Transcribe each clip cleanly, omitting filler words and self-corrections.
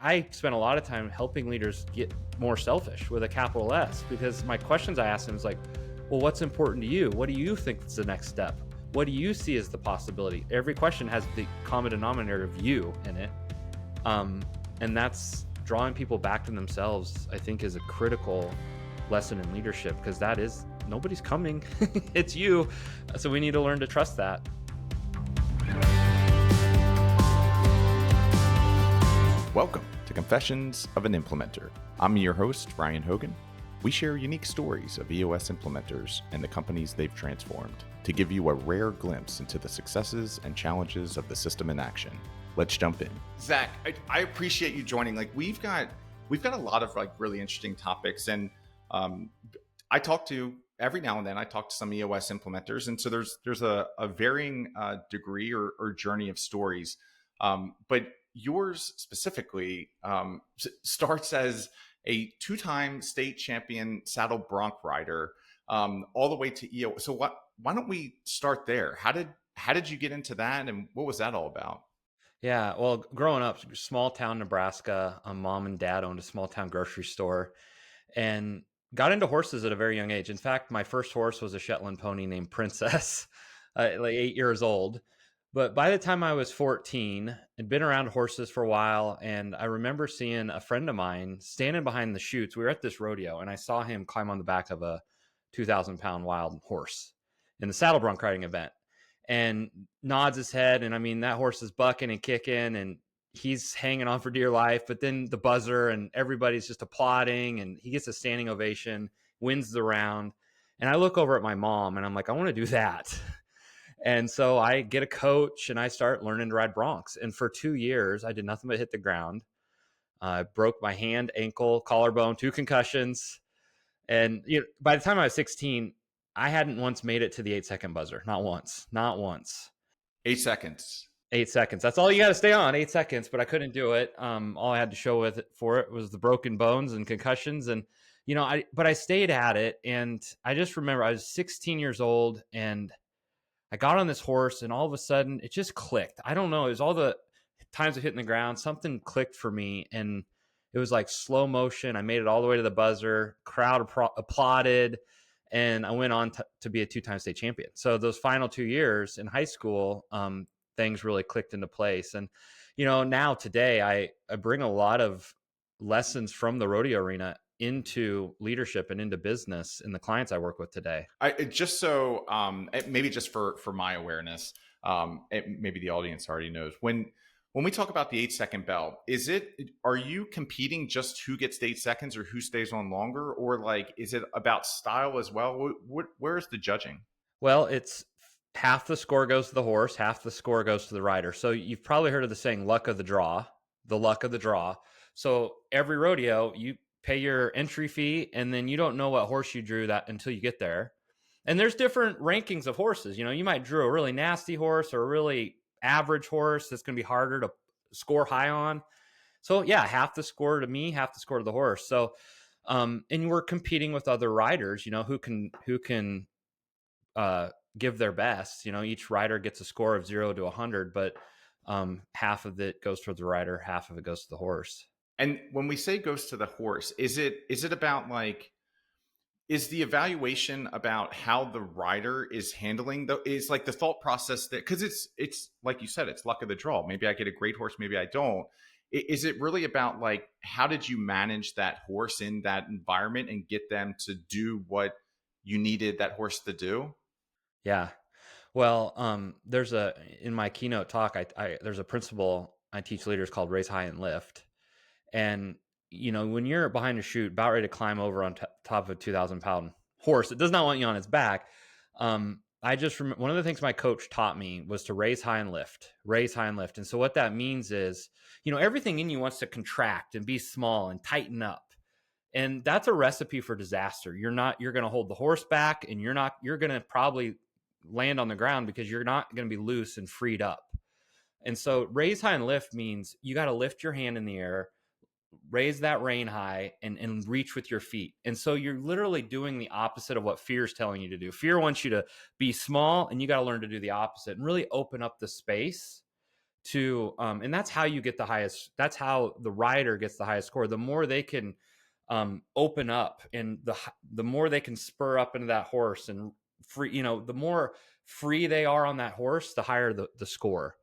I spent a lot of time helping leaders get more selfish with a capital S, because my questions I asked them is like, well, what's important to you? What do you think is the next step? What do you see as the possibility? Every question has the common denominator of you in it. And that's drawing people back to themselves, I think, is a critical lesson in leadership, because that is, nobody's coming. It's you. So we need to learn to trust that. Welcome to Confessions of an Implementer. I'm your host, Ryan Hogan. We share unique stories of EOS implementers and the companies they've transformed to give you a rare glimpse into the successes and challenges of the system in action. Let's jump in. Zach, I appreciate you joining. We've got a lot of really interesting topics, and I talk to every now and then. I talk to some EOS implementers, and so there's a varying degree or journey of stories, but yours specifically starts as a two-time state champion saddle bronc rider, all the way to EOS. So why don't we start there? How did you get into that, and what was that all about? Yeah, well, growing up, small town Nebraska, mom and dad owned a small town grocery store, and got into horses at a very young age. In fact, my first horse was a Shetland pony named Princess, like 8 years old. But by the time I was 14, I'd been around horses for a while, and I remember seeing a friend of mine standing behind the chutes. We were at this rodeo, and I saw him climb on the back of a 2,000-pound wild horse in the saddle bronc riding event, and nods his head. And I mean, that horse is bucking and kicking, and he's hanging on for dear life. But then the buzzer and everybody's just applauding, and he gets a standing ovation, wins the round. And I look over at my mom, and I'm like, I want to do that. And so I get a coach, and I start learning to ride broncs. And for 2 years, I did nothing but hit the ground. I broke my hand, ankle, collarbone, 2 concussions. And by the time I was 16, I hadn't once made it to the 8-second buzzer. Not once. Not once. 8 seconds. 8 seconds. That's all you got to stay on, 8 seconds. But I couldn't do it. All I had to show for it was the broken bones and concussions. And but I stayed at it. And I just remember I was 16 years old, and I got on this horse, and all of a sudden it just clicked. I don't know. It was all the times of hitting the ground. Something clicked for me, and it was like slow motion. I made it all the way to the buzzer. Crowd applauded, and I went on to be a 2-time state champion. So those final 2 years in high school, things really clicked into place. And, now today I bring a lot of lessons from the rodeo arena into leadership and into business in the clients I work with today. Maybe just for my awareness, maybe the audience already knows, when we talk about the 8-second bell, are you competing just who gets the 8 seconds or who stays on longer, or is it about style as well? Where's the judging? Well, it's half the score goes to the horse, half the score goes to the rider. So you've probably heard of the saying, luck of the draw, the luck of the draw. So every rodeo, you pay your entry fee, and then you don't know what horse you drew that until you get there. And there's different rankings of horses. You might drew a really nasty horse or a really average horse that's going to be harder to score high on. So yeah, half the score to me, half the score to the horse. So, and we're competing with other riders, who can give their best. Each rider gets a score of 0 to 100, but half of it goes for the rider, half of it goes to the horse. And when we say goes to the horse, is it about is the evaluation about how the rider is handling the thought process that, because it's like you said, it's luck of the draw. Maybe I get a great horse, maybe I don't. Is it really about how did you manage that horse in that environment and get them to do what you needed that horse to do? Yeah. Well, in my keynote talk, there's a principle I teach leaders called raise high and lift. And, when you're behind a chute, about ready to climb over on top of a 2,000-pound horse, it does not want you on its back. I just remember one of the things my coach taught me was to raise high and lift, raise high and lift. And so what that means is, everything in you wants to contract and be small and tighten up. And that's a recipe for disaster. You're going to hold the horse back, and you're going to probably land on the ground because you're not going to be loose and freed up. And so raise high and lift means you got to lift your hand in the air, raise that rein high, and reach with your feet. And so you're literally doing the opposite of what fear is telling you to do. Fear wants you to be small, and you got to learn to do the opposite and really open up the space and that's how you get the highest, that's how the rider gets the highest score. The more they can open up, and the more they can spur up into that horse and free, the more free they are on that horse, the higher the score.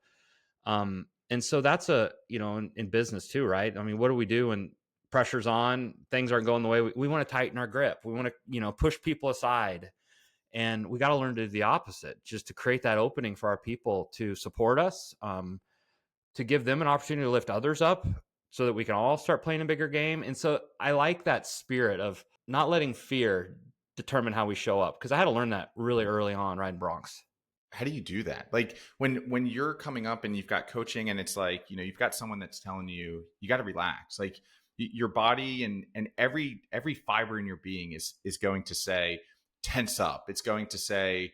And so that's in business too, right? I mean, what do we do when pressure's on, things aren't going the way we want to tighten our grip, we want to push people aside, and we got to learn to do the opposite, just to create that opening for our people to support us, to give them an opportunity to lift others up so that we can all start playing a bigger game. And so I like that spirit of not letting fear determine how we show up, because I had to learn that really early on riding Bronx. How do you do that? Like when you're coming up and you've got coaching, and it's like, you've got someone that's telling you you got to relax, like your body and every fiber in your being is going to say tense up. It's going to say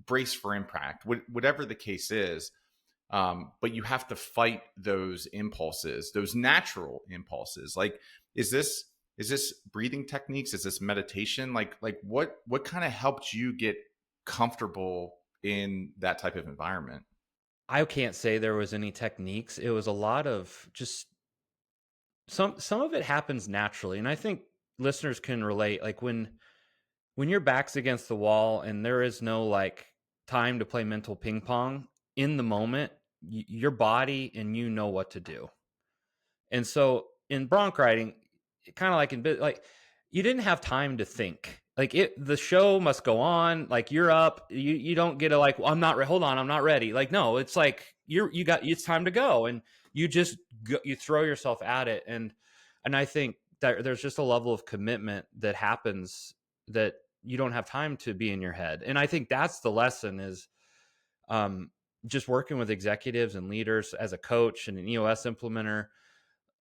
brace for impact, whatever the case is. But you have to fight those impulses, those natural impulses. Like, is this breathing techniques? Is this meditation? Like what kind of helped you get comfortable in that type of environment? I can't say there was any techniques. It was a lot of just some of it happens naturally. And I think listeners can relate. Like when your back's against the wall and there is no like time to play mental ping pong in the moment, your body and what to do. And so in bronc riding, kind of like like you didn't have time to think. Like the show must go on. Like you're up. You don't get to like, well, I'm not. Hold on, I'm not ready. Like no, it's like it's time to go, and you just you throw yourself at it. And I think that there's just a level of commitment that happens that you don't have time to be in your head. And I think that's the lesson is just working with executives and leaders as a coach and an EOS implementer.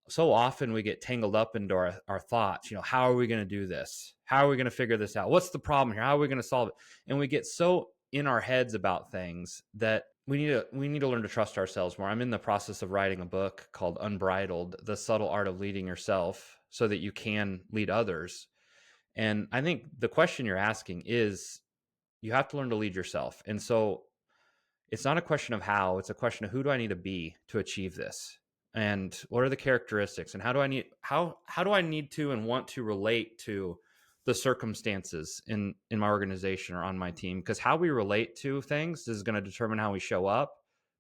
So often we get tangled up into our thoughts. How are we going to do this? How are we going to figure this out? What's the problem here? How are we going to solve it? And we get so in our heads about things that we need to learn to trust ourselves more. I'm in the process of writing a book called Unbridled: The Subtle Art of Leading Yourself, so that you can lead others. And I think the question you're asking is, you have to learn to lead yourself. And so it's not a question of how, it's a question of who do I need to be to achieve this? And what are the characteristics, and how do I need to and want to relate to the circumstances in my organization or on my team? Because how we relate to things is going to determine how we show up,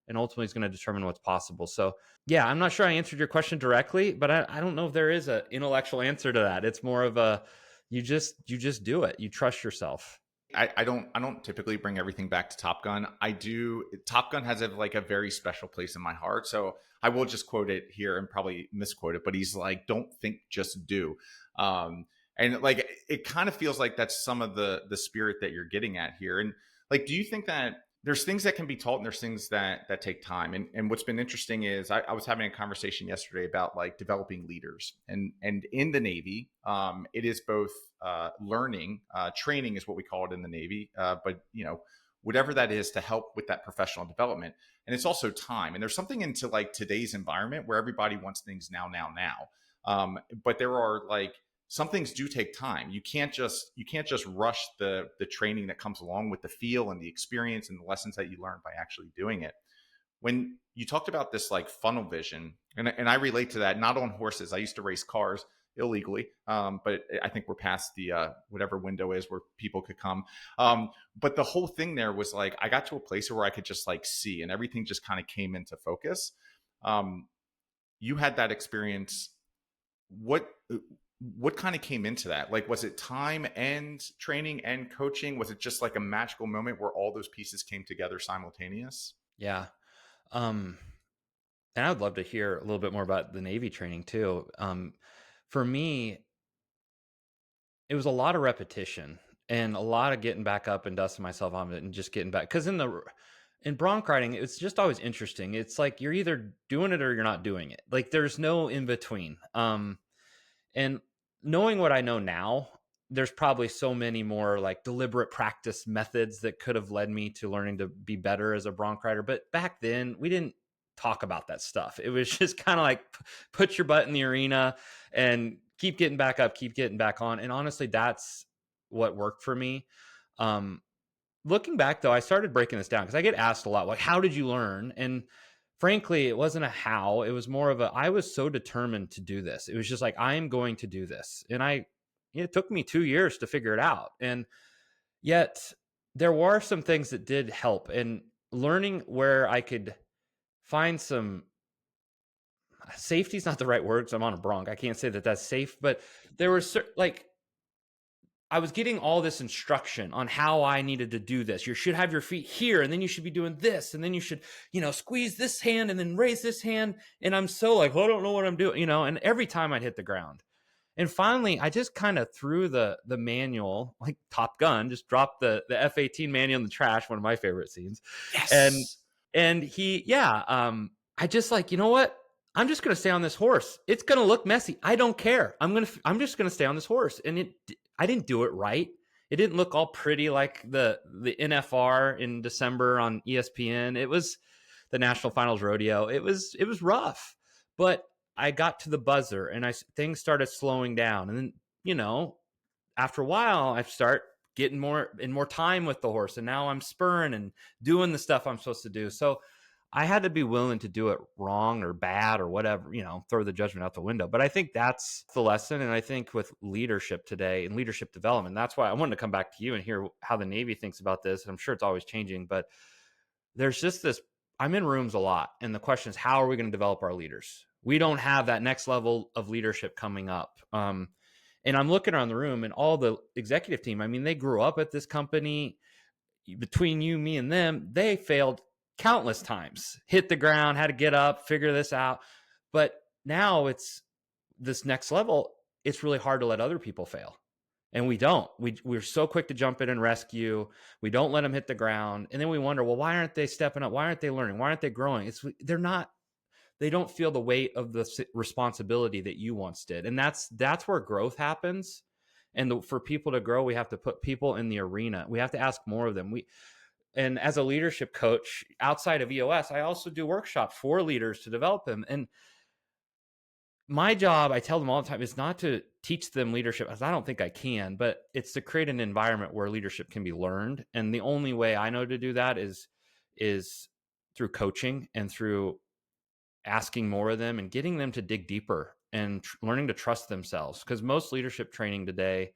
and ultimately is going to determine what's possible. So yeah, I'm not sure I answered your question directly, but I don't know if there is an intellectual answer to that. It's more of a, you just do it. You trust yourself. I don't typically bring everything back to Top Gun. I do. Top Gun has a very special place in my heart. So I will just quote it here and probably misquote it, but he's like, "Don't think, just do." And like, it kind of feels like that's some of the spirit that you're getting at here. And like, do you think that there's things that can be taught and there's things that take time? And what's been interesting is I was having a conversation yesterday about like developing leaders, and in the Navy, it is both learning, training is what we call it in the Navy, but whatever that is to help with that professional development, and it's also time. And there's something into like today's environment where everybody wants things now. But there are like, some things do take time. You can't just rush the training that comes along with the feel and the experience and the lessons that you learn by actually doing it. When you talked about this like funnel vision, and I relate to that, not on horses. I used to race cars illegally, but I think we're past the whatever window is where people could come. But the whole thing there was like, I got to a place where I could just like see, and everything just kind of came into focus. You had that experience. What kind of came into that? Like, was it time and training and coaching? Was it just like a magical moment where all those pieces came together simultaneous? Yeah. And I would love to hear a little bit more about the Navy training too. For me, it was a lot of repetition and a lot of getting back up and dusting myself on it and just getting back. Because in bronc riding, it's just always interesting. It's like you're either doing it or you're not doing it. Like there's no in between. And knowing what I know now, there's probably so many more like deliberate practice methods that could have led me to learning to be better as a bronc rider. But back then, we didn't talk about that stuff. It was just kind of like put your butt in the arena and keep getting back up, keep getting back on. And honestly, that's what worked for me. looking back though, I started breaking this down because I get asked a lot, like, how did you learn? And frankly, it wasn't a how, it was more of a, I was so determined to do this. It was just like, I am going to do this. And it took me 2 years to figure it out. And yet there were some things that did help, and learning where I could find some safety is not the right word because I'm on a Bronco. I can't say that that's safe, but there was like, I was getting all this instruction on how I needed to do this. You should have your feet here, and then you should be doing this, and then you should, squeeze this hand and then raise this hand. And I'm so like, well, I don't know what I'm doing, and every time I'd hit the ground. And finally, I just kind of threw the manual, like Top Gun, just dropped the F-18 manual in the trash, one of my favorite scenes. Yes. And I just like, you know what? I'm just going to stay on this horse. It's going to look messy. I don't care. I'm just going to stay on this horse. And I didn't do it right. It didn't look all pretty like the NFR in December on ESPN. It was the National Finals Rodeo. It was rough, but I got to the buzzer and things started slowing down. And then, after a while, I start getting more time with the horse. And now I'm spurring and doing the stuff I'm supposed to do. So I had to be willing to do it wrong or bad or whatever, throw the judgment out the window. But I think that's the lesson. And I think with leadership today and leadership development, that's why I wanted to come back to you and hear how the Navy thinks about this. I'm sure it's always changing, but there's just this, I'm in rooms a lot. And the question is, how are we going to develop our leaders? We don't have that next level of leadership coming up. And I'm looking around the room and all the executive team, I mean, they grew up at this company. Between you, me, and them, they failed countless times, hit the ground, had to get up, figure this out. But now it's this next level. It's really hard to let other people fail. And we don't. We're so quick to jump in and rescue. We don't let them hit the ground. And then we wonder, well, why aren't they stepping up? Why aren't they learning? Why aren't they growing? They don't feel the weight of the responsibility that you once did. And that's where growth happens. And for people to grow, we have to put people in the arena. We have to ask more of them. And as a leadership coach outside of EOS, I also do workshops for leaders to develop them. And my job, I tell them all the time, is not to teach them leadership, as I don't think I can, but it's to create an environment where leadership can be learned. And the only way I know to do that is through coaching and through asking more of them and getting them to dig deeper and learning to trust themselves. Because most leadership training today,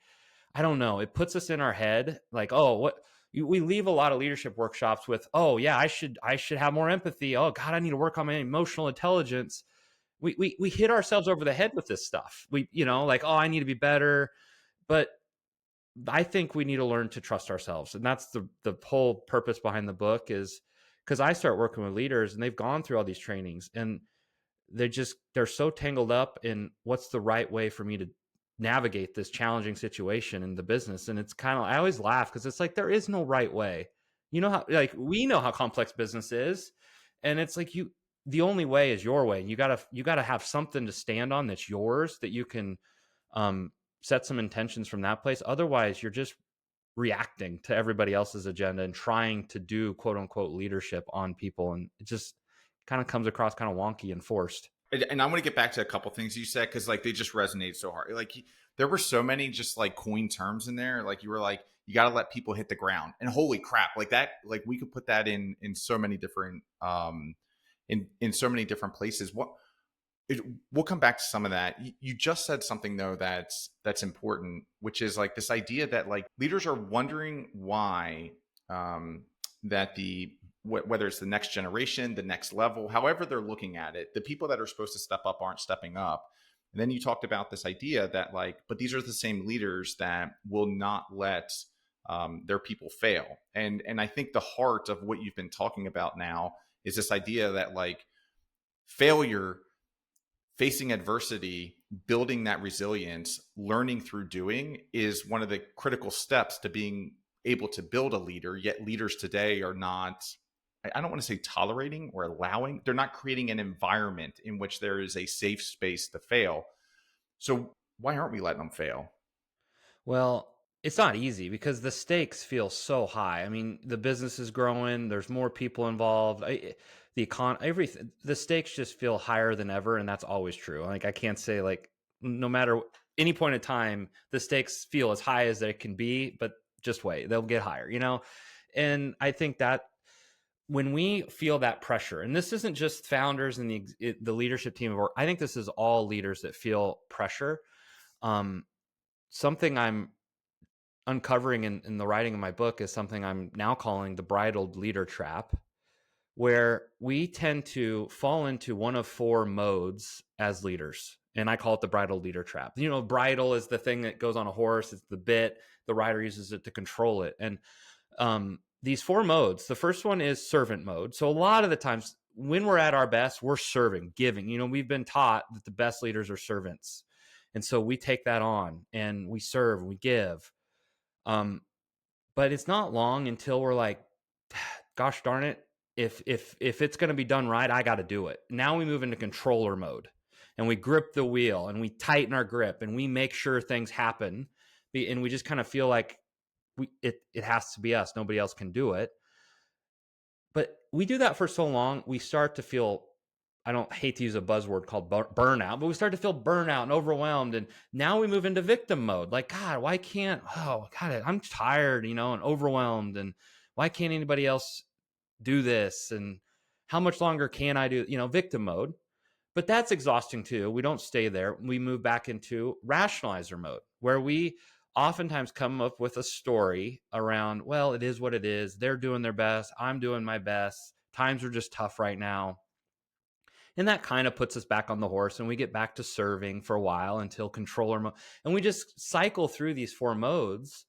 I don't know, it puts us in our head like, oh, we leave a lot of leadership workshops with, oh yeah, I should have more empathy. Oh God, I need to work on my emotional intelligence. We hit ourselves over the head with this stuff. Like, oh, I need to be better. But I think we need to learn to trust ourselves. And that's the whole purpose behind the book, is because I start working with leaders and they've gone through all these trainings and they're so tangled up in what's the right way for me to navigate this challenging situation in the business. And it's kind of, I always laugh because it's like, there is no right way. We know how complex business is. And it's like, the only way is your way. You gotta have something to stand on that's yours, that you can set some intentions from that place. Otherwise you're just reacting to everybody else's agenda and trying to do quote unquote leadership on people. And it just kind of comes across kind of wonky and forced. And I want to get back to a couple things you said, because like they just resonate so hard. Like there were so many just like coin terms in there. Like you were like, you got to let people hit the ground, and holy crap, like that, like we could put that in so many different in so many different places. We'll come back to some of that. You just said something though that's important, which is like this idea that like leaders are wondering why that whether it's the next generation, the next level, however they're looking at it, the people that are supposed to step up aren't stepping up. And then you talked about this idea that like, but these are the same leaders that will not let their people fail. And I think the heart of what you've been talking about now is this idea that like failure, facing adversity, building that resilience, learning through doing is one of the critical steps to being able to build a leader. Yet leaders today are not, I don't want to say tolerating or allowing, they're not creating an environment in which there is a safe space to fail. So why aren't we letting them fail? Well, it's not easy because the stakes feel so high. I mean, the business is growing, there's more people involved. Everything, the stakes just feel higher than ever. And that's always true. Like I can't say like, no matter any point in time, the stakes feel as high as they can be, but just wait, they'll get higher, And I think that when we feel that pressure, and this isn't just founders and the leadership team of work, I think this is all leaders that feel pressure. Um, Something I'm uncovering in the writing of my book is something I'm now calling the bridled leader trap, where we tend to fall into one of four modes as leaders. And I call it the bridled leader trap. Bridle is the thing that goes on a horse, it's the bit, the rider uses it to control it. And these four modes, the first one is servant mode. So a lot of the times when we're at our best, we're serving, giving. We've been taught that the best leaders are servants. And so we take that on and we serve and we give. But it's not long until we're like, gosh darn it, if it's going to be done right, I got to do it. Now we move into controller mode and we grip the wheel and we tighten our grip and we make sure things happen. And we just kind of feel like it has to be us. Nobody else can do it. But we do that for so long, we start to feel, I don't hate to use a buzzword called burnout, but we start to feel burnout and overwhelmed. And now we move into victim mode. Like, God, why can't, oh, God, I'm tired, and overwhelmed. And why can't anybody else do this? And how much longer can I do, victim mode? But that's exhausting too. We don't stay there. We move back into rationalizer mode, where we oftentimes come up with a story around, well, it is what it is. They're doing their best. I'm doing my best. Times are just tough right now. And that kind of puts us back on the horse, and we get back to serving for a while until controller mode. And we just cycle through these four modes.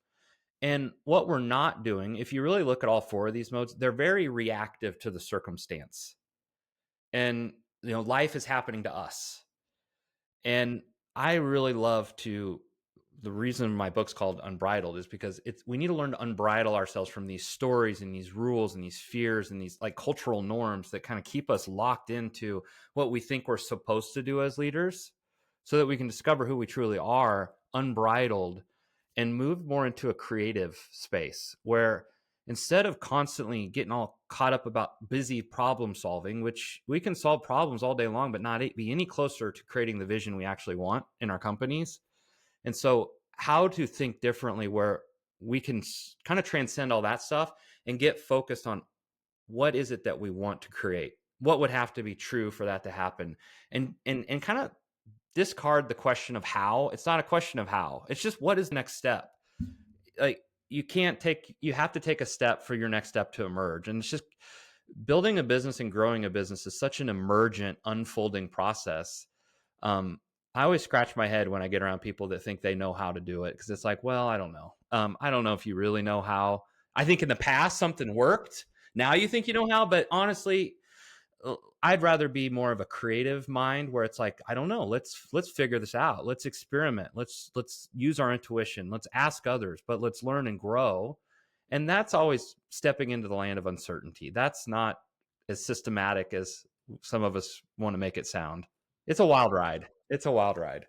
And what we're not doing, if you really look at all four of these modes, they're very reactive to the circumstance. And, life is happening to us. And I really love the reason my book's called Unbridled is because we need to learn to unbridle ourselves from these stories and these rules and these fears and these like cultural norms that kind of keep us locked into what we think we're supposed to do as leaders, so that we can discover who we truly are unbridled and move more into a creative space where instead of constantly getting all caught up about busy problem solving, which we can solve problems all day long, but not be any closer to creating the vision we actually want in our companies. And so how to think differently where we can kind of transcend all that stuff and get focused on what is it that we want to create? What would have to be true for that to happen? And kind of discard the question of how. It's not a question of how. It's just what is the next step? Like you have to take a step for your next step to emerge. And it's just building a business and growing a business is such an emergent, unfolding process. I always scratch my head when I get around people that think they know how to do it, because it's like, well, I don't know. I don't know if you really know how. I think in the past something worked. Now you think you know how, but honestly, I'd rather be more of a creative mind where it's like, I don't know, let's figure this out. Let's experiment. Let's use our intuition. Let's ask others, but let's learn and grow. And that's always stepping into the land of uncertainty. That's not as systematic as some of us want to make it sound. It's a wild ride. It's a wild ride.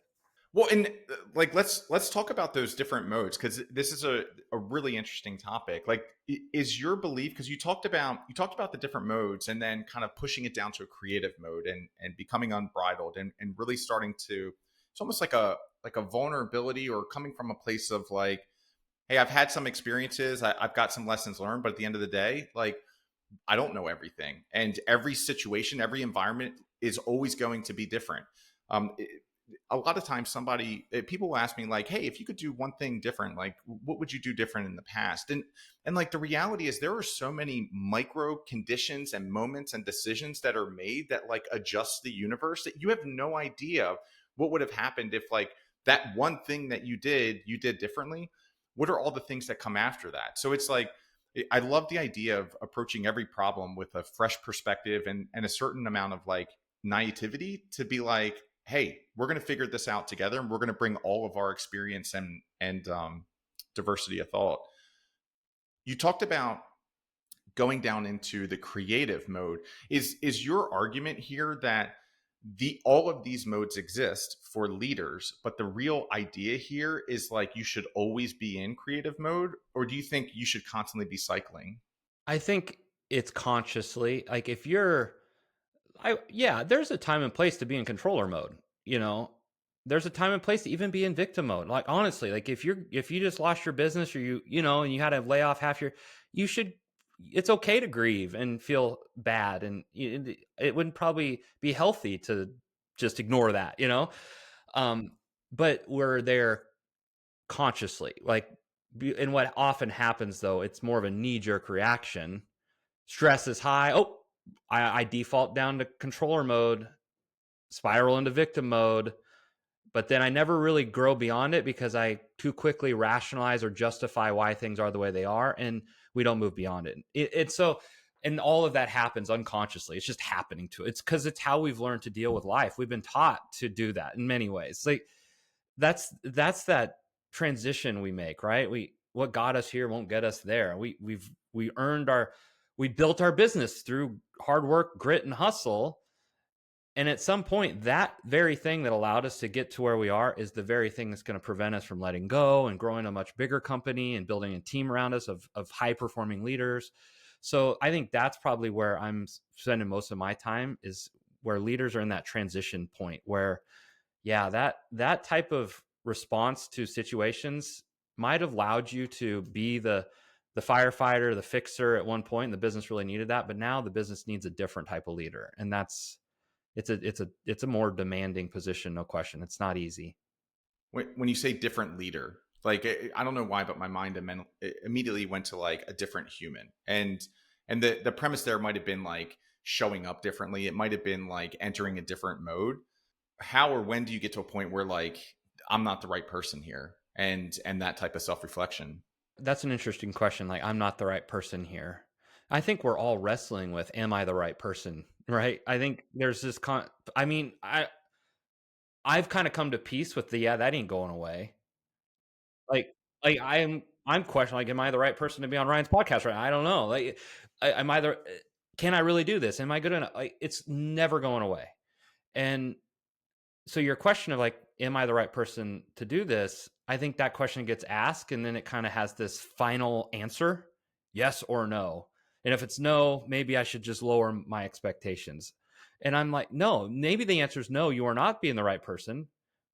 Well, and like let's talk about those different modes, because this is a really interesting topic. Like, is your belief, because you talked about the different modes and then kind of pushing it down to a creative mode and becoming unbridled and really starting to, it's almost like a vulnerability, or coming from a place of like, hey, I've had some experiences, I've got some lessons learned, but at the end of the day, like, I don't know everything, and every situation, every environment is always going to be different. A lot of times people will ask me like, hey, if you could do one thing different, like what would you do different in the past? And like the reality is there are so many micro conditions and moments and decisions that are made that like adjust the universe that you have no idea what would have happened if like that one thing that you did differently. What are all the things that come after that? So it's like, I love the idea of approaching every problem with a fresh perspective and a certain amount of like naivety to be like, hey, we're going to figure this out together, and we're going to bring all of our experience and diversity of thought. You talked about going down into the creative mode. Is your argument here that all of these modes exist for leaders, but the real idea here is like you should always be in creative mode, or do you think you should constantly be cycling? I think it's consciously like there's a time and place to be in controller mode. There's a time and place to even be in victim mode. Like honestly, like if you just lost your business, or and you had to lay off half you should it's okay to grieve and feel bad, and it wouldn't probably be healthy to just ignore that, um but we're there consciously, like, and what often happens though, it's more of a knee-jerk reaction. Stress is high. Oh, I default down to controller mode, spiral into victim mode, but then I never really grow beyond it because I too quickly rationalize or justify why things are the way they are, and we don't move beyond it. It's so, and all of that happens unconsciously. It's just happening to it. It's because it's how we've learned to deal with life. We've been taught to do that in many ways. Like that's that transition we make, right? What got us here won't get us there. We earned we built our business through hard work, grit, and hustle. And at some point, that very thing that allowed us to get to where we are is the very thing that's going to prevent us from letting go and growing a much bigger company and building a team around us of high performing leaders. So I think that's probably where I'm spending most of my time, is where leaders are in that transition point where, yeah, that type of response to situations might have allowed you to be the firefighter, the fixer at one point, and the business really needed that. But now the business needs a different type of leader. And it's a more demanding position, no question. It's not easy. When you say different leader, like I don't know why, but my mind immediately went to like a different human, and the premise there might have been like showing up differently. It might have been like entering a different mode. How or when do you get to a point where like I'm not the right person here, and that type of self-reflection? That's an interesting question. Like, I'm not the right person here. I think we're all wrestling with, am I the right person? Right. I think there's this I've kind of come to peace with yeah, that ain't going away. Like, I'm questioning, like, am I the right person to be on Ryan's podcast right now? I don't know. Like, am I the, can I really do this? Am I good enough? Like, it's never going away. And so your question of like, am I the right person to do this? I think that question gets asked, and then it kind of has this final answer, yes or no. And if it's no, maybe I should just lower my expectations. And I'm like, no, maybe the answer is no, you are not being the right person,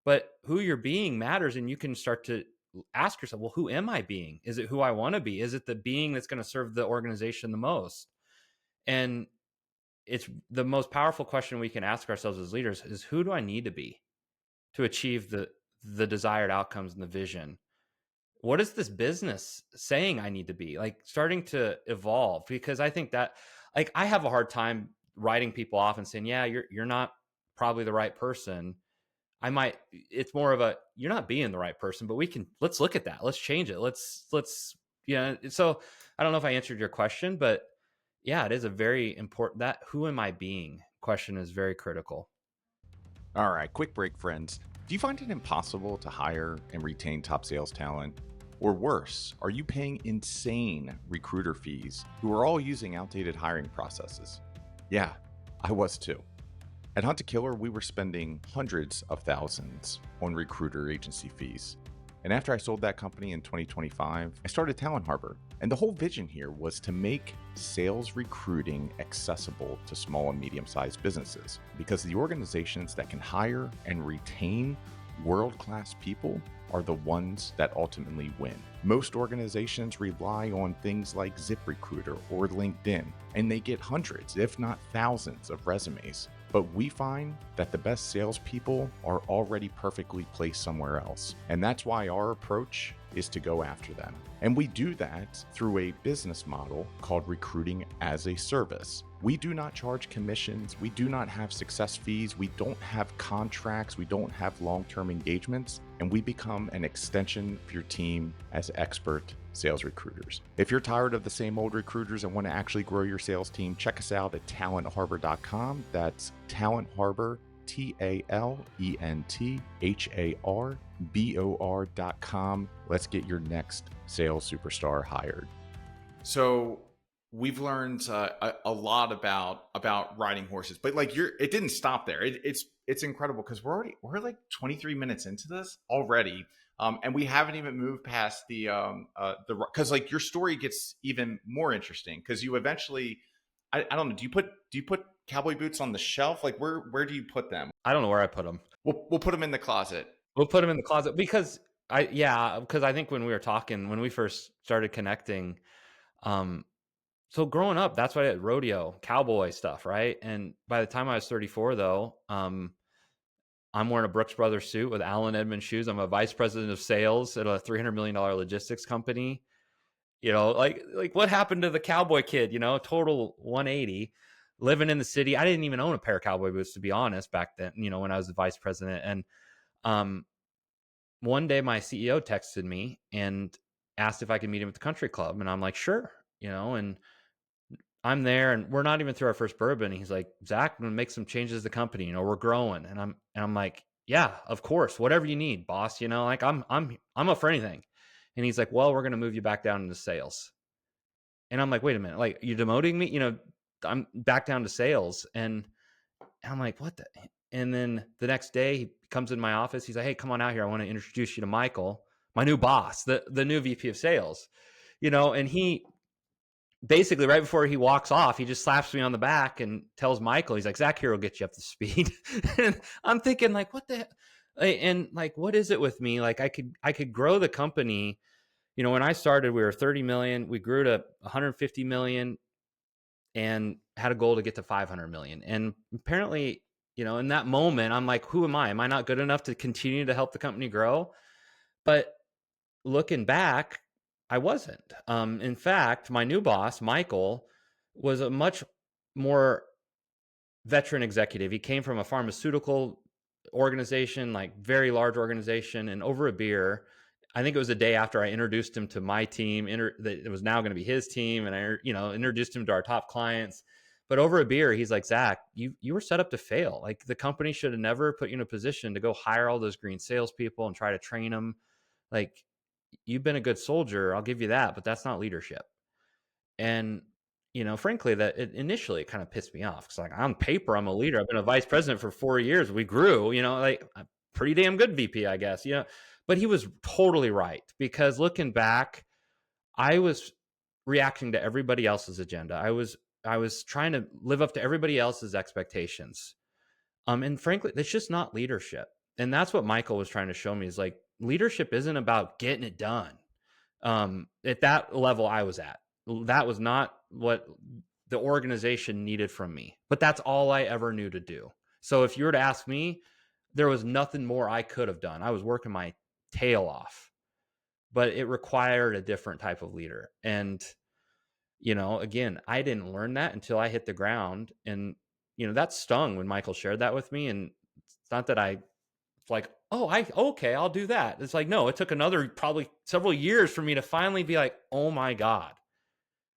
but who you're being matters. And you can start to ask yourself, well, who am I being? Is it who I want to be? Is it the being that's going to serve the organization the most? And it's the most powerful question we can ask ourselves as leaders is, who do I need to be to achieve the desired outcomes and the vision? What is this business saying I need to be? Like, starting to evolve, because I think that, like, I have a hard time writing people off and saying, yeah, you're not probably the right person. It's more of a, you're not being the right person, but let's look at that. Let's change it. So I don't know if I answered your question, but yeah, it is a very important, that who am I being question is very critical. All right, quick break, friends. Do you find it impossible to hire and retain top sales talent? Or worse, are you paying insane recruiter fees who are all using outdated hiring processes? Yeah, I was too. At Hunt to Killer, we were spending hundreds of thousands on recruiter agency fees. And after I sold that company in 2025, I started Talent Harbor. And the whole vision here was to make sales recruiting accessible to small and medium-sized businesses, because the organizations that can hire and retain world-class people are the ones that ultimately win. Most organizations rely on things like ZipRecruiter or LinkedIn, and they get hundreds, if not thousands, of resumes. But we find that the best salespeople are already perfectly placed somewhere else. And that's why our approach is to go after them. And we do that through a business model called recruiting as a service. We do not charge commissions. We do not have success fees. We don't have contracts. We don't have long-term engagements. And we become an extension of your team as expert sales recruiters. If you're tired of the same old recruiters and want to actually grow your sales team, check us out at talentharbor.com. That's Talent Harbor, TALENTHARBOR.com. Let's get your next sales superstar hired. So we've learned a lot about riding horses, but like it didn't stop there. It's incredible because we're like 23 minutes into this already. And we haven't even moved past because like your story gets even more interesting because you eventually, I don't know, do you put cowboy boots on the shelf? Like where do you put them? I don't know where I put them. We'll put them in the closet. We'll put them in the closet because I think when we were talking, when we first started connecting, So growing up, that's what I did, rodeo, cowboy stuff, right? And by the time I was 34, though, I'm wearing a Brooks Brothers suit with Allen Edmonds shoes. I'm a vice president of sales at a $300 million logistics company. Like what happened to the cowboy kid? Total 180. Living in the city, I didn't even own a pair of cowboy boots, to be honest, back then. When I was the vice president, and um, one day my CEO texted me and asked if I could meet him at the country club, and I'm like, sure. And I'm there, and we're not even through our first bourbon. And he's like, Zach, I'm gonna make some changes to the company. We're growing, and I'm like, yeah, of course, whatever you need, boss. Like I'm up for anything. And he's like, well, we're gonna move you back down into sales. And I'm like, wait a minute, like you're demoting me? I'm back down to sales, and I'm like, what the? And then the next day, he comes in my office. He's like, hey, come on out here. I want to introduce you to Michael, my new boss, the new VP of sales. And he basically, right before he walks off, he just slaps me on the back and tells Michael, he's like, Zach here will get you up to speed. And I'm thinking, like, what the, and like, what is it with me? Like, I could grow the company. When I started, we were 30 million. We grew to 150 million and had a goal to get to 500 million. And apparently, in that moment, I'm like, who am I? Am I not good enough to continue to help the company grow? But looking back, I wasn't. In fact, my new boss, Michael, was a much more veteran executive. He came from a pharmaceutical organization, like very large organization, and over a beer, I think it was a day after I introduced him to my team, that it was now going to be his team, and I, introduced him to our top clients. But over a beer, he's like, Zach, you were set up to fail. Like the company should have never put you in a position to go hire all those green salespeople and try to train them. Like you've been a good soldier, I'll give you that, but that's not leadership. And frankly, that initially it kind of pissed me off because, like, on paper, I'm a leader. I've been a vice president for 4 years. We grew, like a pretty damn good VP, I guess. But he was totally right, because looking back, I was reacting to everybody else's agenda. I was trying to live up to everybody else's expectations. And frankly, it's just not leadership. And that's what Michael was trying to show me, is like leadership isn't about getting it done. At that level I was at, that was not what the organization needed from me, but that's all I ever knew to do. So if you were to ask me, there was nothing more I could have done. I was working my tail off, but it required a different type of leader. And, again, I didn't learn that until I hit the ground. And, that stung when Michael shared that with me. And it's not that I like, oh, okay, I'll do that. It's like, no, it took another probably several years for me to finally be like, oh my God.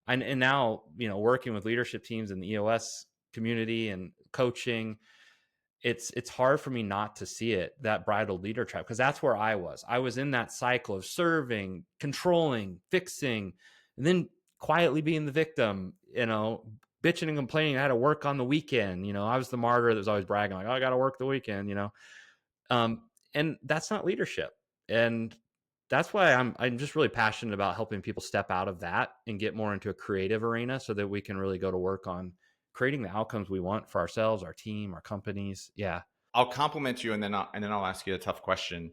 And now, working with leadership teams in the EOS community and coaching, it's hard for me not to see it, that bridled leader trap, because that's where I was. I was in that cycle of serving, controlling, fixing, and then quietly being the victim, bitching and complaining I had to work on the weekend. I was the martyr that was always bragging, like, oh, I got to work the weekend, and that's not leadership. And that's why I'm just really passionate about helping people step out of that and get more into a creative arena, so that we can really go to work on creating the outcomes we want for ourselves, our team, our companies. Yeah. I'll compliment you, and then I'll ask you a tough question.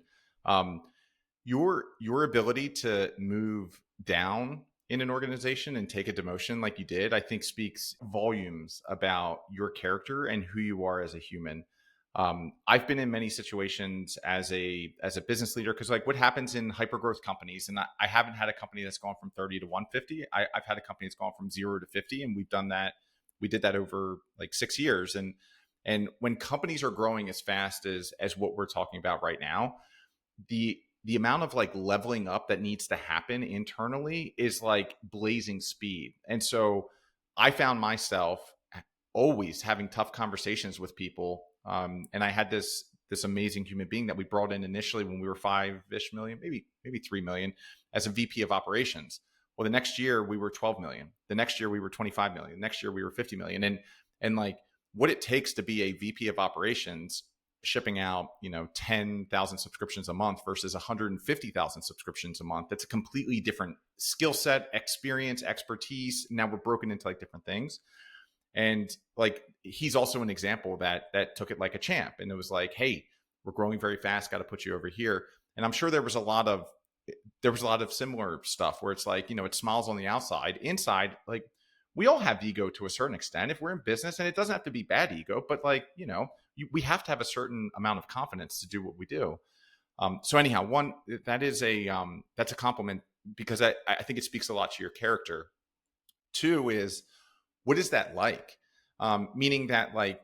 Your ability to move down in an organization and take a demotion like you did, I think speaks volumes about your character and who you are as a human. I've been in many situations as a business leader, because like what happens in hypergrowth companies, and I haven't had a company that's gone from 30 to 150. I've had a company that's gone from 0 to 50, and we've done that. We did that over like 6 years. And when companies are growing as fast as what we're talking about right now, the amount of like leveling up that needs to happen internally is like blazing speed. And so I found myself always having tough conversations with people. And I had this amazing human being that we brought in initially when we were 5-ish million, maybe 3 million, as a VP of operations. Well, the next year we were 12 million. The next year we were 25 million. The next year we were 50 million. And like what it takes to be a VP of operations, shipping out, 10,000 subscriptions a month versus 150,000 subscriptions a month. That's a completely different skill set, experience, expertise. Now we're broken into like different things. And like, he's also an example that took it like a champ. And it was like, hey, we're growing very fast, got to put you over here. And I'm sure there was a lot of similar stuff where it's like, it smiles on the outside. Inside, like, we all have ego to a certain extent if we're in business, and it doesn't have to be bad ego, but like, we have to have a certain amount of confidence to do what we do. So anyhow, one, that is that's a compliment, because I think it speaks a lot to your character. Two is, what is that like? Meaning that, like,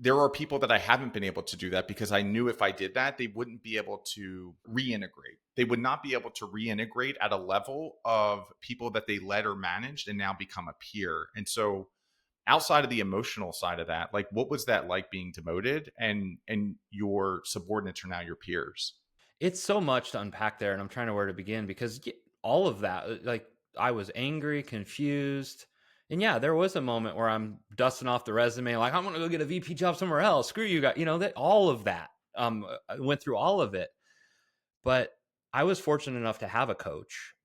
there are people that I haven't been able to do that because I knew if I did that, they wouldn't be able to reintegrate. They would not be able to reintegrate at a level of people that they led or managed and now become a peer. And so outside of the emotional side of that, like, what was that like being demoted, and your subordinates are now your peers? It's so much to unpack there, and I'm trying to where to begin, because all of that, like, I was angry, confused, and yeah, there was a moment where I'm dusting off the resume, like, I'm gonna go get a VP job somewhere else. Screw you guys, that all of that. I went through all of it, but I was fortunate enough to have a coach.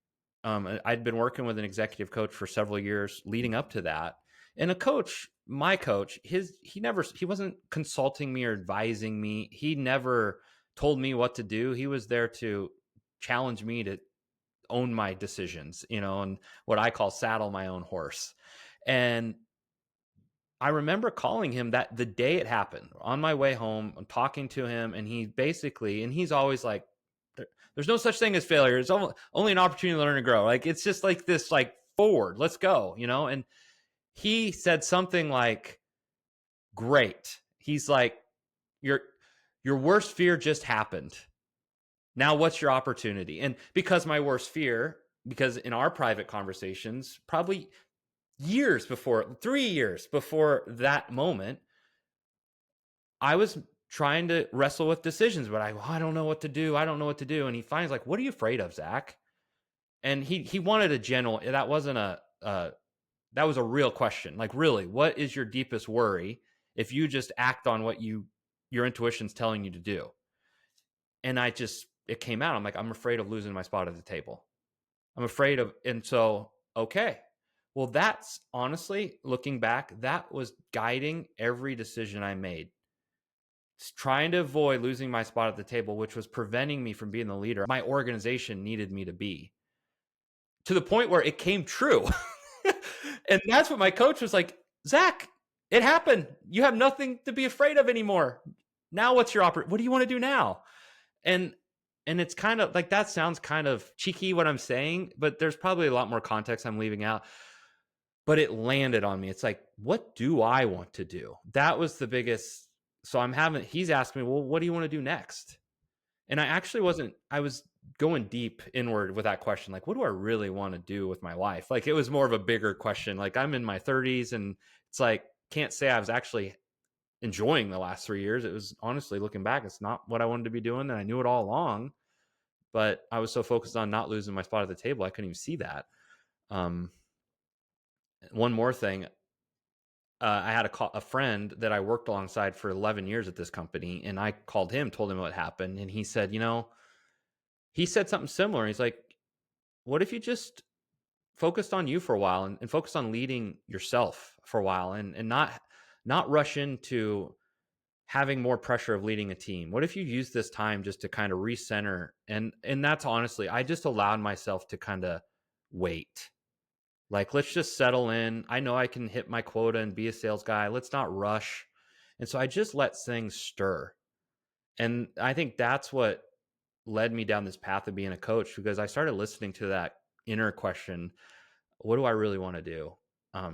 I'd been working with an executive coach for several years leading up to that, and my coach, he wasn't consulting me or advising me. He never told me what to do. He was there to challenge me to own my decisions, and what I call saddle my own horse. And I remember calling him that the day it happened on my way home. I'm talking to him, and he's always like, there's no such thing as failure. It's only an opportunity to learn and grow. Like, it's just like this, like, forward, let's go, and he said something like, great. He's like, your worst fear just happened. Now what's your opportunity? And because my worst fear, because in our private conversations, probably 3 years before that moment, I was trying to wrestle with decisions, but I don't know what to do. I don't know what to do. And he finds, like, what are you afraid of, Zach? And he wanted a general, that wasn't that was a real question. Like, really, what is your deepest worry if you just act on what your intuition's telling you to do? And it came out. I'm like, I'm afraid of losing my spot at the table. And so, okay. Well, that's honestly, looking back, that was guiding every decision I made. Trying to avoid losing my spot at the table, which was preventing me from being the leader my organization needed me to be, to the point where it came true. And that's what my coach was like, Zach, it happened. You have nothing to be afraid of anymore. Now what's your what do you want to do now? And it's kind of like, that sounds kind of cheeky what I'm saying, but there's probably a lot more context I'm leaving out. But it landed on me. It's like, what do I want to do? That was the biggest. So he's asking me, well, what do you want to do next? And I was going deep inward with that question. Like, what do I really want to do with my life? Like, it was more of a bigger question. Like, I'm in my 30s, and it's like, can't say I was actually enjoying the last 3 years. It was, honestly, looking back, it's not what I wanted to be doing. And I knew it all along, but I was so focused on not losing my spot at the table, I couldn't even see that. One more thing. I had a friend that I worked alongside for 11 years at this company, and I called him, told him what happened. And he said, he said something similar. He's like, what if you just focused on you for a while, and focused on leading yourself for a while, and not rush into having more pressure of leading a team? What if you use this time just to kind of recenter? And that's, honestly, I just allowed myself to kind of wait. Like, let's just settle in. I know I can hit my quota and be a sales guy. Let's not rush. And so I just let things stir. And I think that's what led me down this path of being a coach, because I started listening to that inner question. What do I really want to do?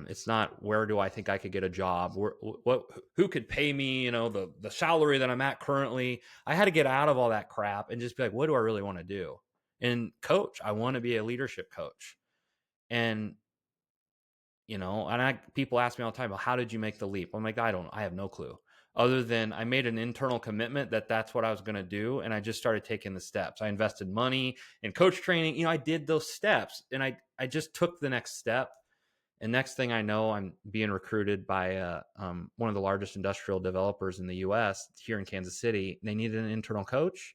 It's not, where do I think I could get a job? Who could pay me, the salary that I'm at currently? I had to get out of all that crap and just be like, what do I really want to do? And coach, I want to be a leadership coach. And, people ask me all the time, well, how did you make the leap? I'm like, I have no clue, other than I made an internal commitment that that's what I was going to do. And I just started taking the steps. I invested money in coach training. I did those steps, and I just took the next step. And next thing I know, I'm being recruited by one of the largest industrial developers in the US here in Kansas City. They needed an internal coach,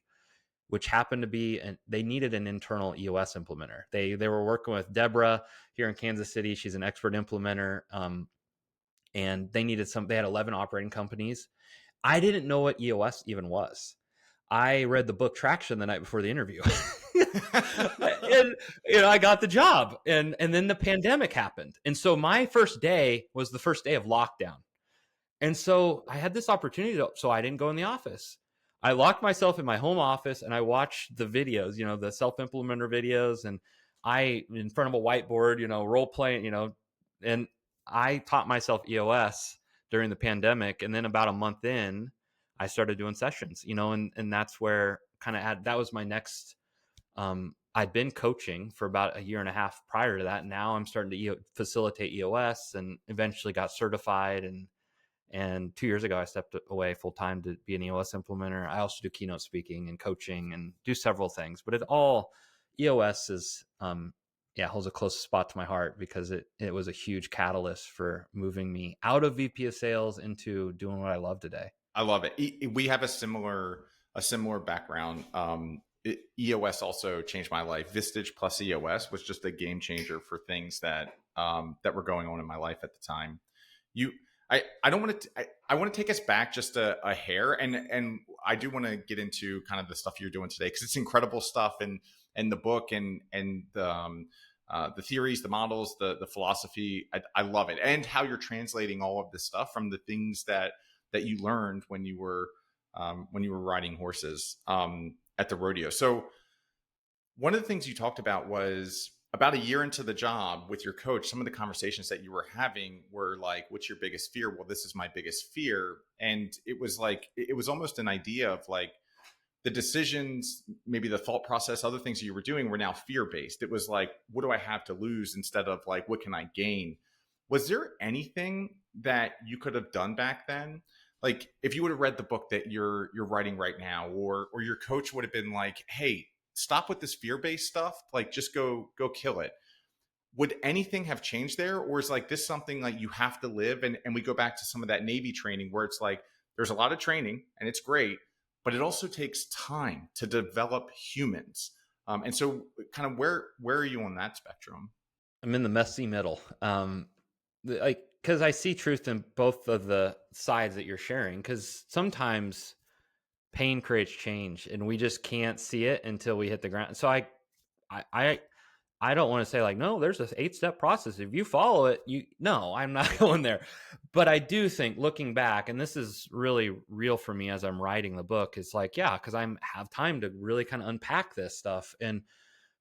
which happened to be, they needed an internal EOS implementer. They were working with Deborah here in Kansas City. She's an expert implementer. And they had 11 operating companies. I didn't know what EOS even was. I read the book Traction the night before the interview. And I got the job, and then the pandemic happened, and so my first day was the first day of lockdown, and so I had this opportunity so I didn't go in the office. I locked myself in my home office and I watched the videos, the self-implementer videos, and I in front of a whiteboard, role playing, and I taught myself EOS during the pandemic, and then about a month in, I started doing sessions, and that's where that was my next. I'd been coaching for about a year and a half prior to that. Now I'm starting to facilitate EOS, and eventually got certified. And 2 years ago, I stepped away full time to be an EOS implementer. I also do keynote speaking and coaching and do several things. But EOS is, holds a close spot to my heart because it was a huge catalyst for moving me out of VP of sales into doing what I love today. I love it. We have a similar background. EOS also changed my life. Vistage plus EOS was just a game changer for things that were going on in my life at the time. I don't want to. I want to take us back just a hair, and I do want to get into kind of the stuff you're doing today because it's incredible stuff, and the book and the theories, the models, the philosophy. I love it, and how you're translating all of this stuff from the things that you learned when you were riding horses at the rodeo. So one of the things you talked about was about a year into the job with your coach, some of the conversations that you were having were like, what's your biggest fear? Well, this is my biggest fear. And it was like, it was almost an idea of like the decisions, maybe the thought process, other things that you were doing were now fear-based. It was like, what do I have to lose instead of like, what can I gain? Was there anything that you could have done back then? Like if you would have read the book that you're writing right now, or your coach would have been like, hey, stop with this fear-based stuff, like just go kill it. Would anything have changed there? Or is like this something like you have to live? And we go back to some of that Navy training where it's like, there's a lot of training and it's great, but it also takes time to develop humans. And so kind of where are you on that spectrum? I'm in the messy middle. Because I see truth in both of the sides that you're sharing, because sometimes pain creates change and we just can't see it until we hit the ground. So I don't want to say like, no, there's this 8-step process. If you follow it, no, I'm not going there. But I do think looking back, and this is really real for me as I'm writing the book, it's like, yeah, because I have time to really kind of unpack this stuff. And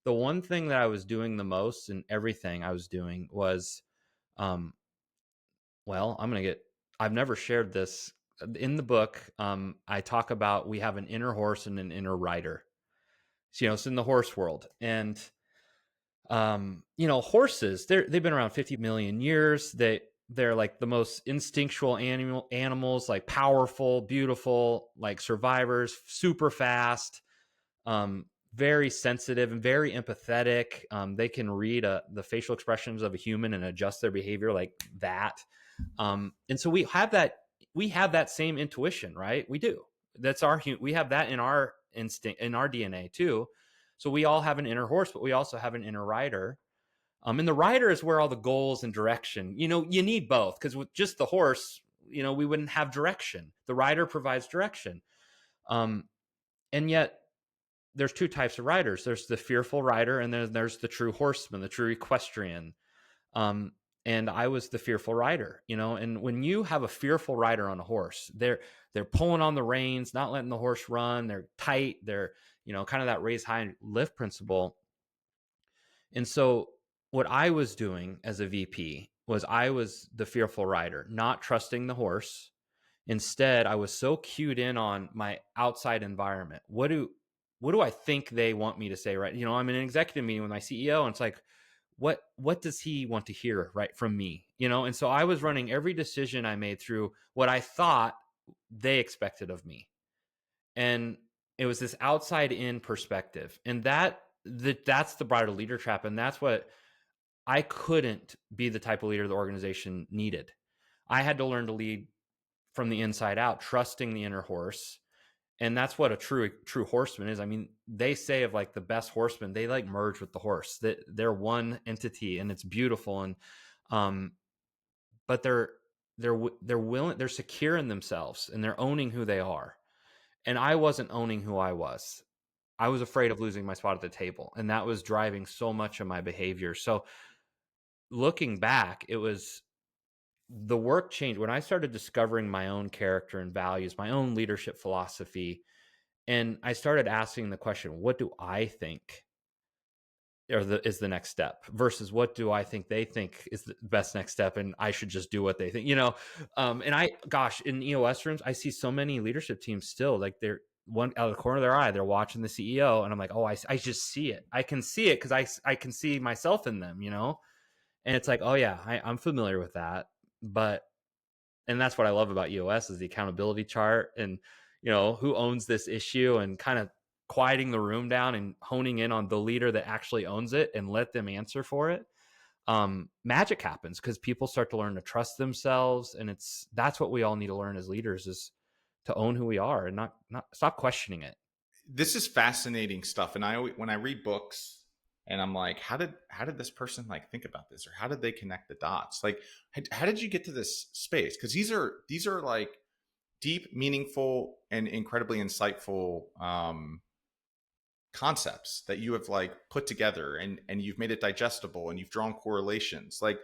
the one thing that I was doing the most in everything I was doing was, I've never shared this in the book. I talk about, we have an inner horse and an inner rider. So, it's in the horse world. And, horses, they've been around 50 million years. They're like the most instinctual animals, like powerful, beautiful, like survivors, super fast, very sensitive and very empathetic. They can read the facial expressions of a human and adjust their behavior like that. And so we have that same intuition, right? We do. We have that in our instinct, in our DNA too. So we all have an inner horse, but we also have an inner rider. And the rider is where all the goals and direction, you need both, because with just the horse, we wouldn't have direction. The rider provides direction. And yet there's two types of riders. There's the fearful rider, and then there's the true horseman, the true equestrian. And I was the fearful rider, and when you have a fearful rider on a horse, they're pulling on the reins, not letting the horse run. They're tight. They're, kind of that raise high lift principle. And so what I was doing as a VP was I was the fearful rider, not trusting the horse. Instead, I was so cued in on my outside environment. What do I think they want me to say, right? I'm in an executive meeting with my CEO, and it's like, what does he want to hear, right, from me? And so I was running every decision I made through what I thought they expected of me. And it was this outside in perspective. And that's the bridal leader trap. And that's what I couldn't be, the type of leader the organization needed. I had to learn to lead from the inside out, trusting the inner horse. And that's what a true horseman is. I mean, they say of like the best horsemen, they like merge with the horse. They're one entity, and it's beautiful. And but they're willing, they're secure in themselves, and they're owning who they are. And I wasn't owning who I was. I was afraid of losing my spot at the table, and that was driving so much of my behavior. So looking back, it was the work changed when I started discovering my own character and values, my own leadership philosophy, and I started asking the question, what do I think is the next step versus what do I think they think is the best next step, and I should just do what they think, and gosh, in EOS rooms I see so many leadership teams still like they're one out of the corner of their eye they're watching the CEO, and I'm like, oh, I just see it, I can see it because I can see myself in them, and it's like, oh yeah, I'm familiar with that. But and that's what I love about EOS is the accountability chart, and who owns this issue, and kind of quieting the room down and honing in on the leader that actually owns it and let them answer for it. Magic happens because people start to learn to trust themselves, and that's what we all need to learn as leaders, is to own who we are and not stop questioning it. This is fascinating stuff, and when I read books and I'm like, how did this person like think about this, or how did they connect the dots, like how did you get to this space? Because these are like deep, meaningful, and incredibly insightful concepts that you have like put together, and you've made it digestible, and you've drawn correlations. Like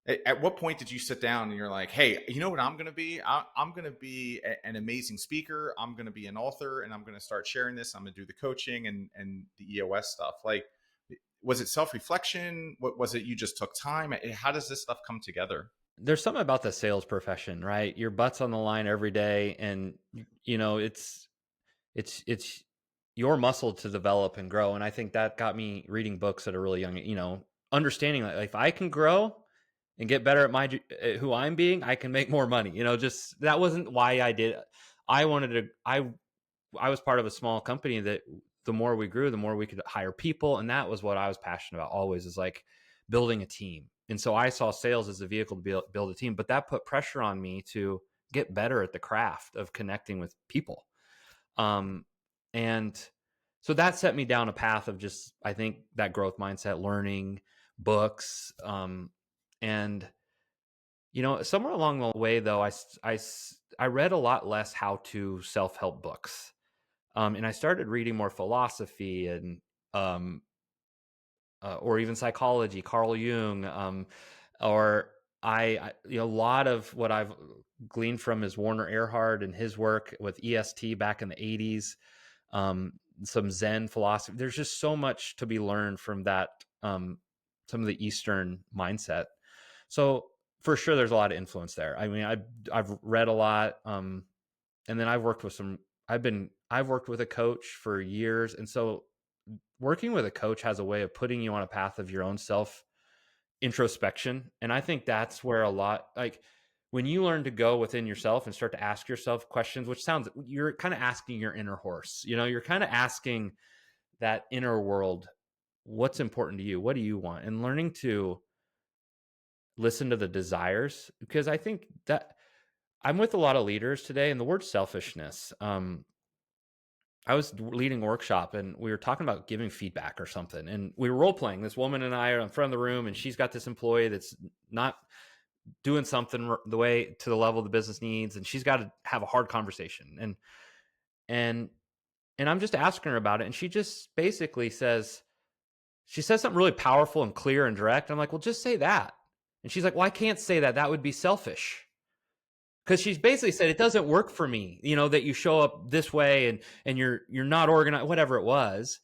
at what point did you sit down and you're like, hey, you know what I'm going to be? I'm going to be an amazing speaker. I'm going to be an author, and I'm going to start sharing this. I'm going to do the coaching and the EOS stuff. Like, was it self-reflection? What was it? You just took time? How does this stuff come together? There's something about the sales profession, right? Your butt's on the line every day, and it's your muscle to develop and grow. And I think that got me reading books at a really young, understanding that if I can grow and get better at who I'm being, I can make more money. Just that wasn't why I did. I wanted to. I was part of a small company that the more we grew, the more we could hire people, and that was what I was passionate about always, is like building a team. And so I saw sales as a vehicle to build a team, but that put pressure on me to get better at the craft of connecting with people. And so that set me down a path of just, I think, that growth mindset, learning books. And, somewhere along the way, though, I read a lot less how-to self-help books. And I started reading more philosophy and, or even psychology, Carl Jung, or a lot of what I've gleaned from is Werner Erhard and his work with EST back in the 80s, some Zen philosophy. There's just so much to be learned from that, some of the Eastern mindset. So for sure, there's a lot of influence there. I mean, I've read a lot, and then I've worked with I've worked with a coach for years, and so working with a coach has a way of putting you on a path of your own self introspection. And I think that's where a lot, like when you learn to go within yourself and start to ask yourself questions, which sounds, you're kind of asking your inner horse, you're kind of asking that inner world, what's important to you? What do you want? And learning to listen to the desires, because I think that I'm with a lot of leaders today, and the word selfishness, I was leading a workshop and we were talking about giving feedback or something. And we were role playing. This woman and I are in front of the room, and she's got this employee that's not doing something the way to the level the business needs. And she's got to have a hard conversation. And I'm just asking her about it. And she just basically she says something really powerful and clear and direct. I'm like, well, just say that. And she's like, well, I can't say that. That would be selfish. Because she's basically said, it doesn't work for me, that you show up this way and you're not organized, whatever it was.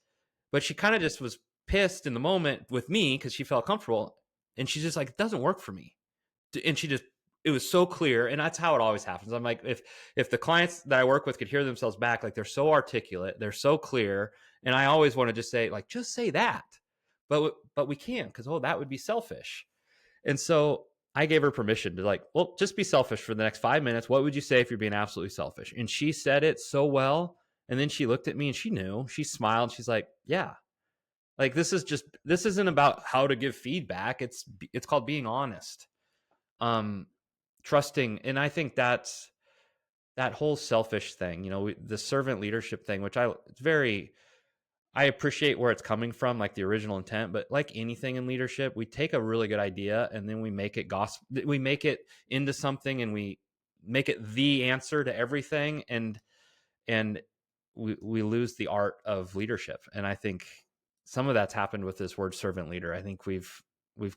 But she kind of just was pissed in the moment with me because she felt comfortable. And she's just like, it doesn't work for me. And it was so clear. And that's how it always happens. I'm like, if the clients that I work with could hear themselves back, like they're so articulate, they're so clear. And I always want to just say, like, just say that. But we can't, because, that would be selfish. And so I gave her permission to, like, well, just be selfish for the next 5 minutes. What would you say if you're being absolutely selfish? And she said it so well. And then she looked at me and she knew, she smiled. She's like, yeah, like, this isn't about how to give feedback. It's called being honest, trusting. And I think that's that whole selfish thing, the servant leadership thing, which I appreciate where it's coming from, like the original intent, but like anything in leadership, we take a really good idea and then we make it gospel. We make it into something, and we make it the answer to everything. And we lose the art of leadership. And I think some of that's happened with this word servant leader. I think we've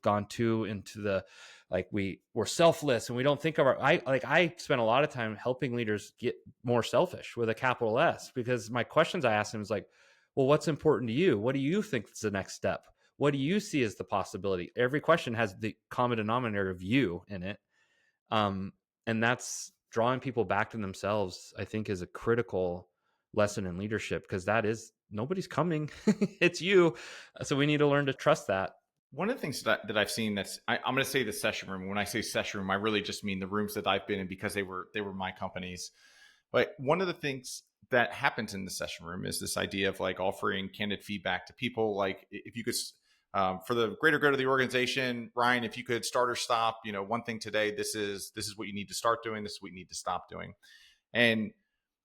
gone too into the, like, we're selfless and we don't think of I spent a lot of time helping leaders get more selfish with a capital S, because my questions I asked them is like, well, what's important to you? What do you think is the next step? What do you see as the possibility? Every question has the common denominator of you in it. And that's drawing people back to themselves, I think, is a critical lesson in leadership, because that is, nobody's coming. It's you. So we need to learn to trust that. One of the things that I've seen I'm going to say the session room. When I say session room, I really just mean the rooms that I've been in, because they were my companies. But one of the things that happens in the session room is this idea of like offering candid feedback to people. Like, if you could, for the greater good of the organization, Ryan, if you could start or stop, one thing today, this is what you need to start doing. This is what you need to stop doing. And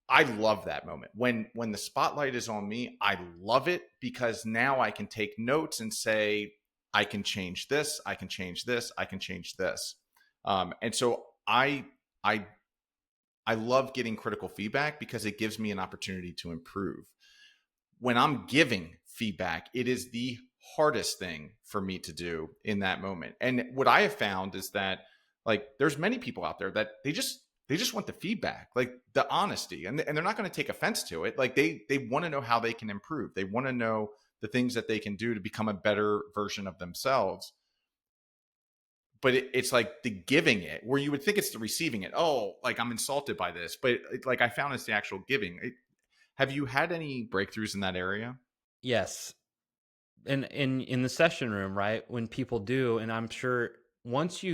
I love that moment when the spotlight is on me. I love it, because now I can take notes and say, I can change this, I can change this, I can change this. And so I love getting critical feedback, because it gives me an opportunity to improve. When I'm giving feedback, it is the hardest thing for me to do in that moment. And what I have found is that, like, there's many people out there that they just want the feedback, like the honesty, and they're not going to take offense to it. Like, they want to know how they can improve. They want to know the things that they can do to become a better version of themselves. But it's like the giving it, where you would think it's the receiving it. Oh, like, I'm insulted by this. But like, I found it's the actual giving. Have you had any breakthroughs in that area? Yes. And in the session room, right? When people do, and I'm sure once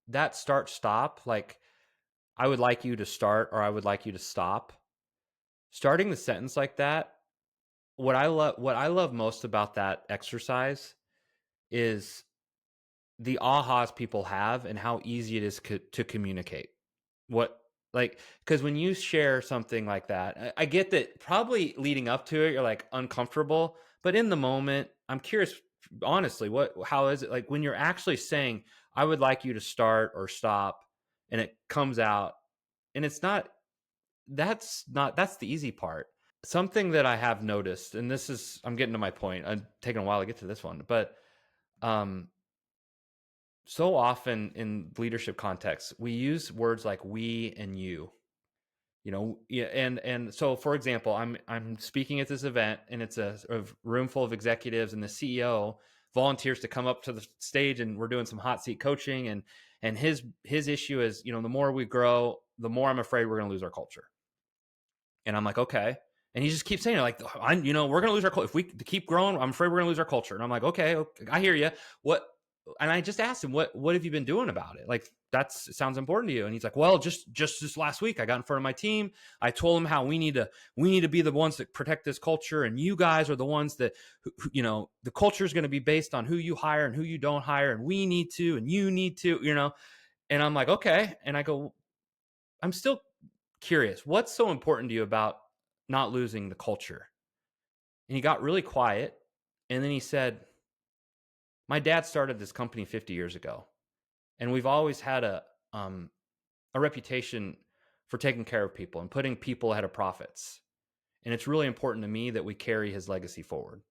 that start stop, like, I would like you to start, or I would like you to stop. Starting the sentence like that, what I love most about that exercise is the ahas people have and how easy it is to communicate. Because when you share something like that, I get that probably leading up to it, you're like uncomfortable, but in the moment, I'm curious, honestly, how is it like when you're actually saying, I would like you to start or stop, and it comes out, and that's the easy part. Something that I have noticed, and I'm getting to my point. I'm taking a while to get to this one, but so often in leadership contexts, we use words like we and you. Yeah, and so, for example, I'm speaking at this event, and it's a room full of executives, and the CEO volunteers to come up to the stage, and we're doing some hot seat coaching, and his issue is, the more we grow, the more I'm afraid we're going to lose our culture. And I'm like, okay. And he just keeps saying it, like, we're going to lose our culture. If we keep growing, I'm afraid we're going to lose our culture. And I'm like, okay, I hear you. What? And I just asked him, what have you been doing about it? Like, it sounds important to you. And he's like, well, just this last week, I got in front of my team. I told them how we need to be the ones that protect this culture. And you guys are the ones that, the culture is going to be based on who you hire and who you don't hire. And we need to, and you need to, and I'm like, okay. And I go, I'm still curious, what's so important to you about not losing the culture? And he got really quiet. And then he said, my dad started this company 50 years ago, and we've always had a reputation for taking care of people and putting people ahead of profits. And it's really important to me that we carry his legacy forward.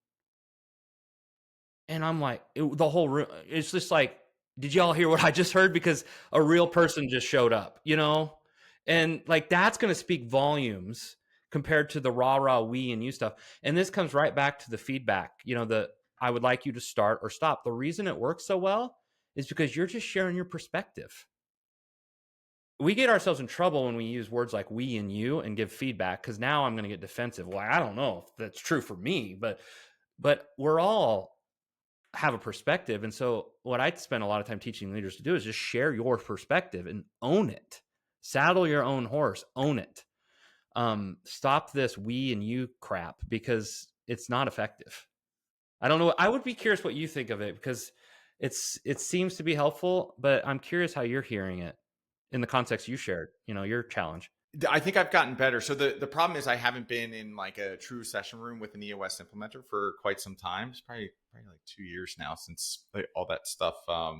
And I'm like, the whole room, it's just like, did y'all hear what I just heard? Because a real person just showed up, and like, that's going to speak volumes compared to the rah we and you stuff. And this comes right back to the feedback, I would like you to start or stop. The reason it works so well is because you're just sharing your perspective. We get ourselves in trouble when we use words like we and you and give feedback, because now I'm going to get defensive. Well, I don't know if that's true for me, but we're all have a perspective. And so what I spend a lot of time teaching leaders to do is just share your perspective and own it. Saddle your own horse, own it. Stop this we and you crap, because it's not effective. I don't know. I would be curious what you think of it, because it seems to be helpful, but I'm curious how you're hearing it in the context you shared, your challenge. I think I've gotten better. So the problem is I haven't been in like a true session room with an EOS implementer for quite some time. It's probably like 2 years now since all that stuff. I